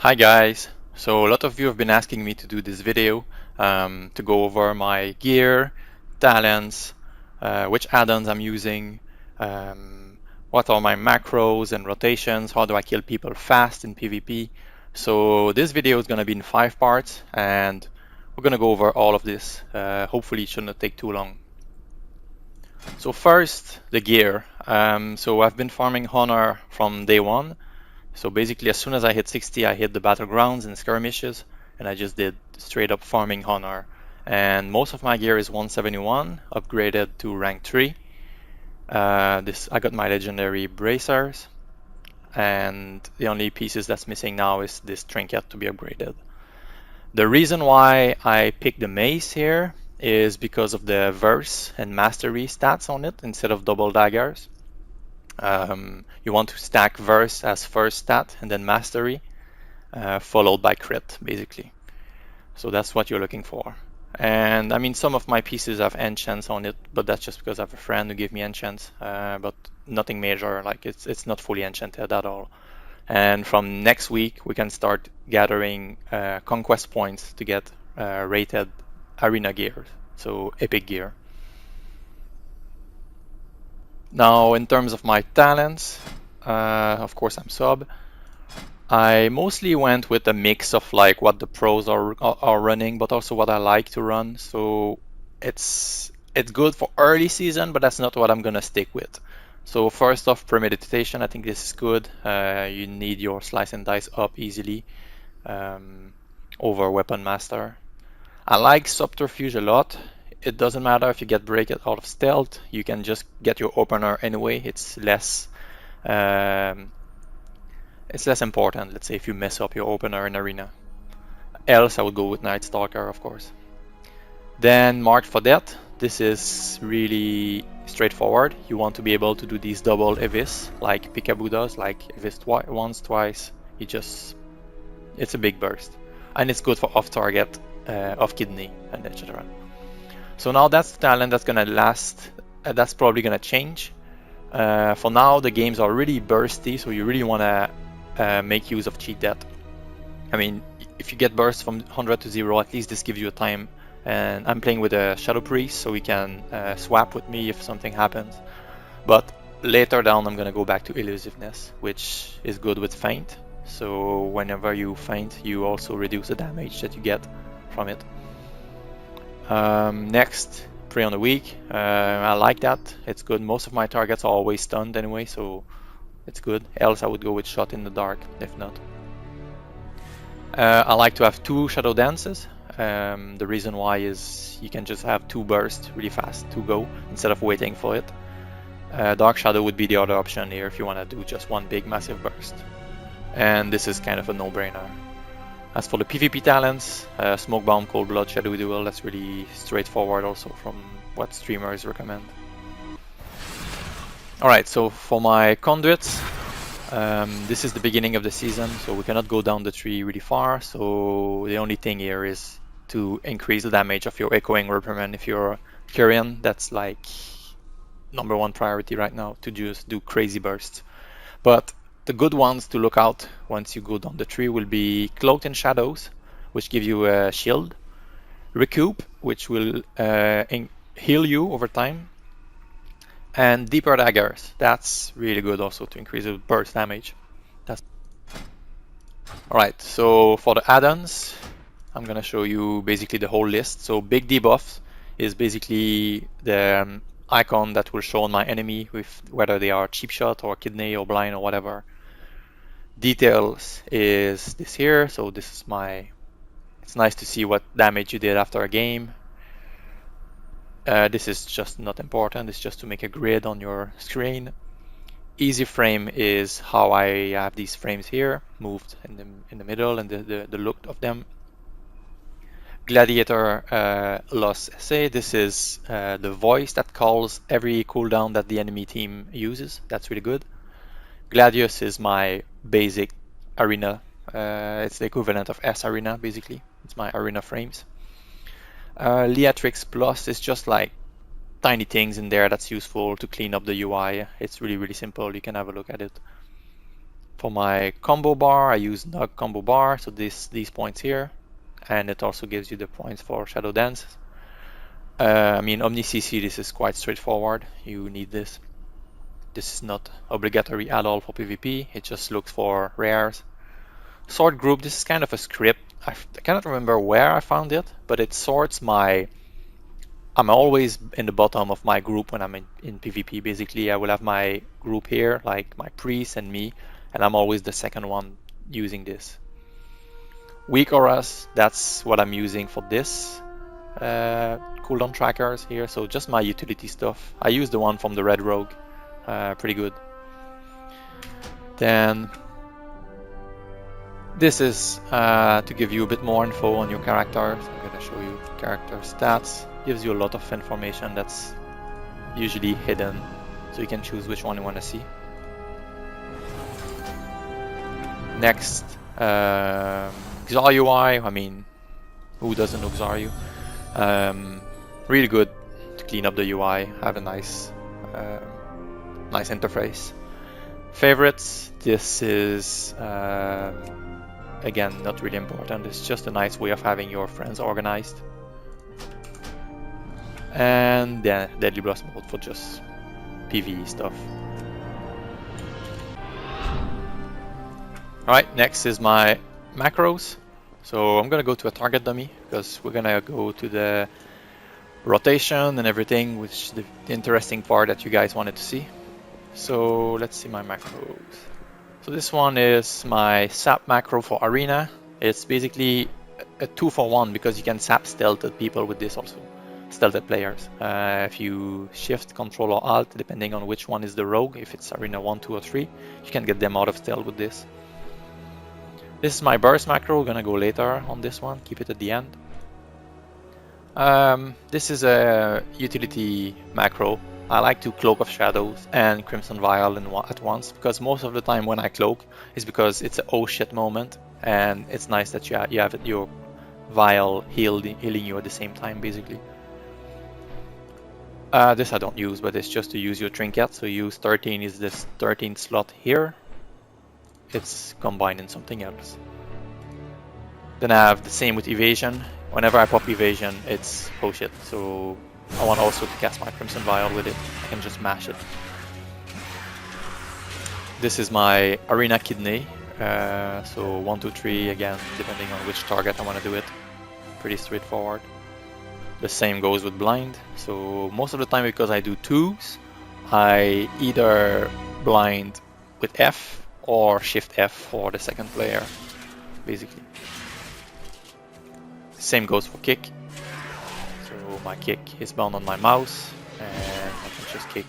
Hi guys! So a lot of you have been asking me to do this video to go over my gear, talents, which add-ons I'm using, what are my macros and rotations, how do I kill people fast in PvP. So this video is going to be in 5 parts and we're going to go over all of this. Hopefully it shouldn't take too long. So first, the gear. So I've been farming Honor from day one. So basically, as soon as I hit 60, I hit the Battlegrounds and skirmishes, and I just did straight up farming Honor. And most of my gear is 171, upgraded to rank 3. I got my legendary bracers, and the only pieces that's missing now is this trinket to be upgraded. The reason why I picked the mace here is because of the verse and mastery stats on it instead of double daggers. You want to stack verse as first stat and then mastery, followed by crit, basically. So that's what you're looking for. And I mean, some of my pieces have enchants on it, but that's just because I have a friend who gave me enchants, but nothing major, like it's not fully enchanted at all. And from next week, we can start gathering conquest points to get rated arena gear, so epic gear. Now, in terms of my talents, of course I'm sub. I mostly went with a mix of like what the pros are running, but also what I like to run. So it's good for early season, but that's not what I'm gonna stick with. So first off, premeditation. I think this is good. You need your slice and dice up easily over weapon master. I like subterfuge a lot. It doesn't matter if you get break it out of stealth. You can just get your opener anyway. Um, it's less important, let's say, if you mess up your opener in arena. Else, I would go with Night Stalker, of course. Then marked for death. This is really straightforward. You want to be able to do these double evis, like Peekaboo does, like evis once, twice. It's a big burst. And it's good for off-target, off-kidney, and etc. So now that's the talent that's gonna last. That's probably gonna change. For now, the games are really bursty, so you really wanna make use of cheat death. I mean, if you get burst from 100 to 0, at least this gives you a time. And I'm playing with a Shadow Priest, so he can swap with me if something happens. But later down, I'm gonna go back to elusiveness, which is good with feint. So whenever you feint, you also reduce the damage that you get from it. Next, Prey on the Weak. I like that. It's good. Most of my targets are always stunned anyway, so it's good. Else I would go with Shot in the Dark, if not. I like to have 2 Shadow Dances. The reason why is you can just have 2 bursts really fast to go instead of waiting for it. Dark Shadow would be the other option here if you want to do just one big massive burst. And this is kind of a no-brainer. As for the PvP talents, Smoke Bomb, Cold Blood, Shadow Duel, that's really straightforward also from what streamers recommend. Alright, so for my Conduits, this is the beginning of the season, so we cannot go down the tree really far, so the only thing here is to increase the damage of your Echoing Reprimand. If you're KYRIAN, that's like #1 priority right now, to just do crazy bursts. But the good ones to look out once you go down the tree will be Cloaked in Shadows, which give you a shield, Recoup, which will heal you over time, and Deeper Daggers. That's really good also to increase the burst damage. Alright, so for the add-ons, I'm gonna show you basically the whole list. So big debuffs is basically the icon that will show on my enemy with whether they are cheap shot or kidney or blind or whatever. Details is this here, so this is it's nice to see what damage you did after a game. This is just not important, it's just to make a grid on your screen. Easy frame is how I have these frames here, moved in the middle and the look of them. Gladiator loss essay, this is the voice that calls every cooldown that the enemy team uses. That's really good. Gladius is my basic arena. It's the equivalent of S arena, basically. It's my arena frames. Leatrix Plus is just like tiny things in there that's useful to clean up the UI. It's really, really simple. You can have a look at it. For my combo bar, I use NUG combo bar, so these points here, and it also gives you the points for Shadowlands. I mean, Omni CC, this is quite straightforward. You need this. This is not obligatory at all for PvP. It just looks for rares. Sort group, this is kind of a script. I cannot remember where I found it, but it sorts my... I'm always in the bottom of my group when I'm in PvP. Basically, I will have my group here, like my priest and me, and I'm always the second one using this. Weak auras, that's what I'm using for this cooldown trackers here. So just my utility stuff. I use the one from the Red Rogue, pretty good. Then this is to give you a bit more info on your characters. I'm gonna show you character stats. Gives you a lot of information that's usually hidden, so you can choose which one you want to see. Next, Xar UI. I mean, who doesn't know Xar UI? Really good to clean up the UI, have a nice interface. Favorites. This is again not really important. It's just a nice way of having your friends organized. And then Deadly Blast mode for just PvE stuff. Alright, next is my macros. So I'm gonna go to a target dummy because we're gonna go to the rotation and everything, which is the interesting part that you guys wanted to see. So let's see my macros. So this one is my sap macro for arena. It's basically a 2-for-1 because you can sap stealthed people with this also. Stealthed players. If you shift, control or alt, depending on which one is the rogue, if it's arena 1, 2 or 3, you can get them out of stealth with this. This is my burst macro, gonna go later on this one, keep it at the end. This is a utility macro. I like to Cloak of Shadows and Crimson Vial at once, because most of the time when I cloak is because it's an oh shit moment, and it's nice that you have your Vial healing you at the same time, basically. This I don't use, but it's just to use your trinket. So use 13 is this 13th slot here. It's combined in something else. Then I have the same with evasion. Whenever I pop evasion, it's oh shit. So I want also to cast my Crimson Vial with it. I can just mash it. This is my Arena Kidney. So 1, 2, 3 again, depending on which target I want to do it. Pretty straightforward. The same goes with blind. So most of the time, because I do 2s, I either blind with F or shift F for the second player, basically. Same goes for kick. So my kick is bound on my mouse, and I can just kick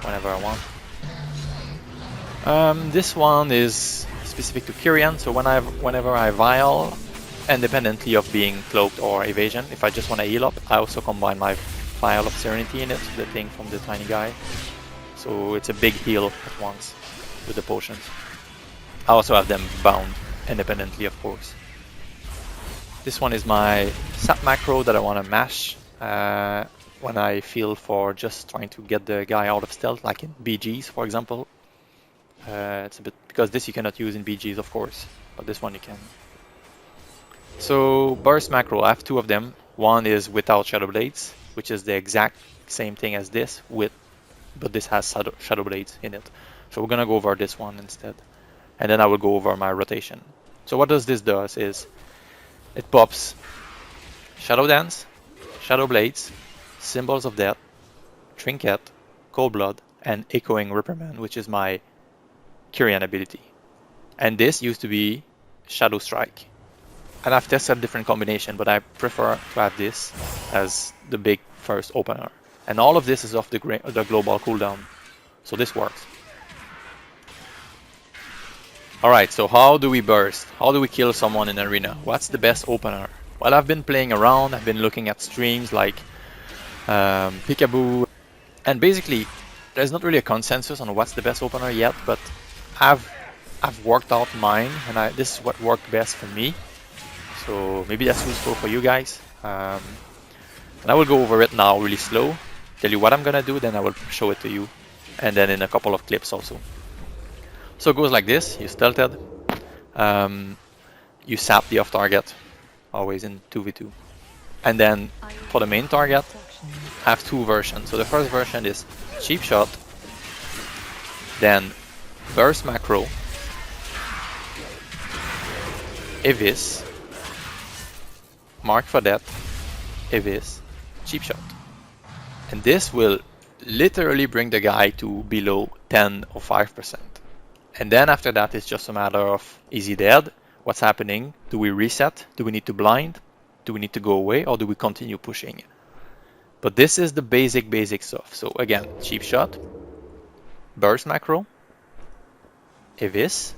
whenever I want. This one is specific to KYRIAN. So whenever I vial, independently of being cloaked or evasion, if I just want to heal up, I also combine my Vial of Serenity in it, the thing from the tiny guy. So it's a big heal at once with the potions. I also have them bound independently, of course. This one is my sap macro that I want to mash when I feel for just trying to get the guy out of stealth, like in BGs, for example. It's a bit, because this you cannot use in BGs, of course, but this one you can. So burst macro, I have 2 of them. One is without Shadow Blades, which is the exact same thing as this, but this has Shadow Blades in it. So we're gonna go over this one instead, and then I will go over my rotation. So what this does is it pops Shadow Dance, Shadow Blades, Symbols of Death, Trinket, Cold Blood, and Echoing Reprimand, which is my KYRIAN ability. And this used to be Shadow Strike. And I've tested a different combination, but I prefer to have this as the big first opener. And all of this is off the global cooldown, so this works. Alright, so how do we burst? How do we kill someone in arena? What's the best opener? Well, I've been playing around, I've been looking at streams like Peekaboo, and basically there's not really a consensus on what's the best opener yet, but I've worked out mine, and this is what worked best for me. So maybe that's useful for you guys. And I will go over it now really slow, tell you what I'm gonna do, then I will show it to you, and then in a couple of clips also. So it goes like this. You stealthed. You sap the off target, always in 2v2. And then for the main target, I have two versions. So the first version is cheap shot, then burst macro, Evis, mark for death, Evis, cheap shot. And this will literally bring the guy to below 10 or 5%. And then after that, it's just a matter of, is he dead? What's happening? Do we reset? Do we need to blind? Do we need to go away? Or do we continue pushing? But this is the basic stuff. So again, cheap shot, burst macro, Evis,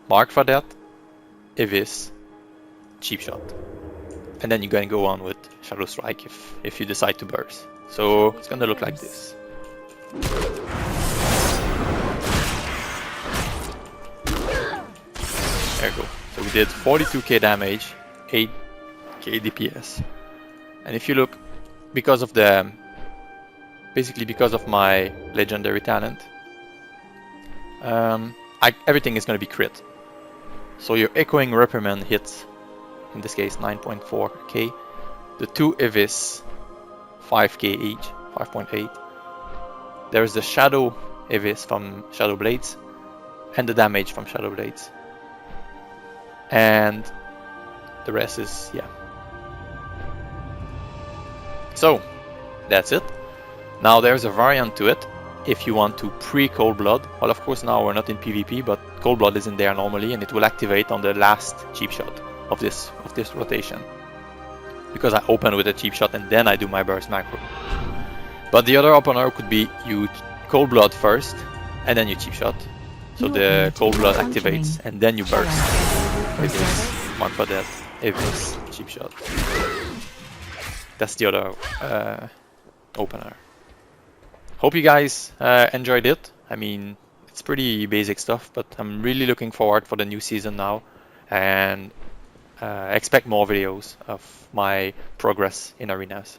mark for that, Evis, cheap shot. And then you're going to go on with Shadow Strike if you decide to burst. So it's going to look like this. There you go. So we did 42k damage, 8k DPS. And if you look, because of the, basically because of my legendary talent, everything is going to be crit. So your echoing reprimand hits, in this case 9.4k, the two Evis 5k each, 5.8. There's the shadow Evis from Shadow Blades and the damage from Shadow Blades. And the rest is, yeah. So that's it. Now there's a variant to it. If you want to pre-Cold Blood, well, of course now we're not in PvP, but Cold Blood is in there normally, and it will activate on the last cheap shot of this rotation, because I open with a cheap shot and then I do my burst macro. But the other opener could be you Cold Blood first and then you cheap shot, so the Cold Blood activates and then you burst. Evis, mark for that, Evis, cheap shot. That's the other opener. Hope you guys enjoyed it. I mean, it's pretty basic stuff, but I'm really looking forward for the new season now, and expect more videos of my progress in arenas.